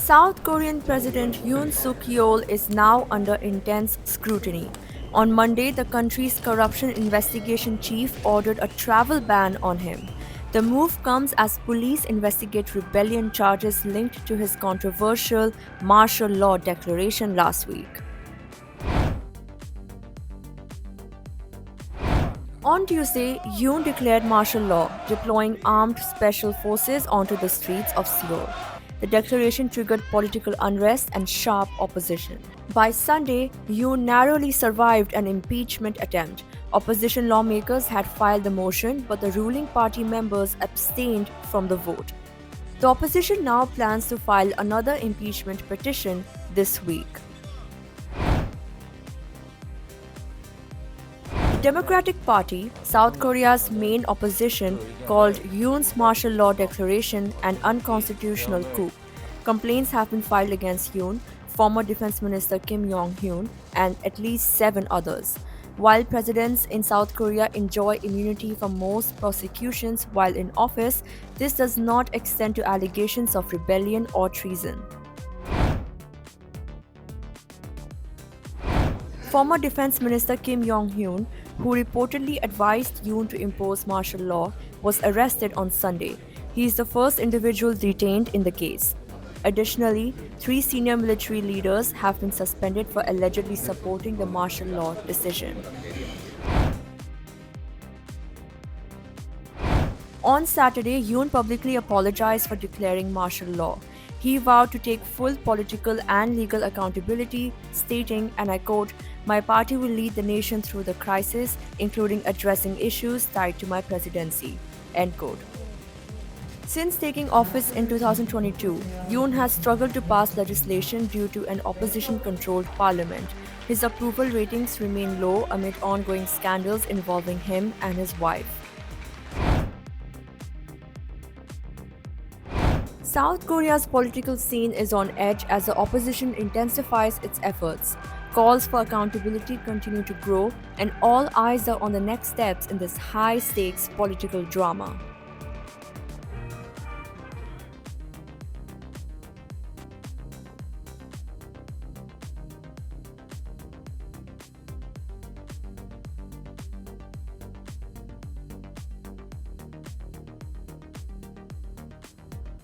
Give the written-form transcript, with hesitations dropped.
South Korean President Yoon Suk Yeol is now under intense scrutiny. On Monday, the country's corruption investigation chief ordered a travel ban on him. The move comes as police investigate rebellion charges linked to his controversial martial law declaration last week. On Tuesday, Yoon declared martial law, deploying armed special forces onto the streets of Seoul. The declaration triggered political unrest and sharp opposition. By Sunday, Yoon narrowly survived an impeachment attempt. Opposition lawmakers had filed the motion, but the ruling party members abstained from the vote. The opposition now plans to file another impeachment petition this week. The Democratic Party, South Korea's main opposition, called Yoon's martial law declaration an unconstitutional coup. Complaints have been filed against Yoon, former Defense Minister Kim Yong-hyun, and at least 7 others. While presidents in South Korea enjoy immunity from most prosecutions while in office, this does not extend to allegations of rebellion or treason. Former Defense Minister Kim Yong-hyun, who reportedly advised Yoon to impose martial law, was arrested on Sunday. He is the first individual detained in the case. Additionally, 3 senior military leaders have been suspended for allegedly supporting the martial law decision. On Saturday, Yoon publicly apologized for declaring martial law. He vowed to take full political and legal accountability, stating, and I quote, "My party will lead the nation through the crisis, including addressing issues tied to my presidency." End quote. Since taking office in 2022, Yoon has struggled to pass legislation due to an opposition-controlled parliament. His approval ratings remain low amid ongoing scandals involving him and his wife. South Korea's political scene is on edge as the opposition intensifies its efforts. Calls for accountability continue to grow, and all eyes are on the next steps in this high-stakes political drama.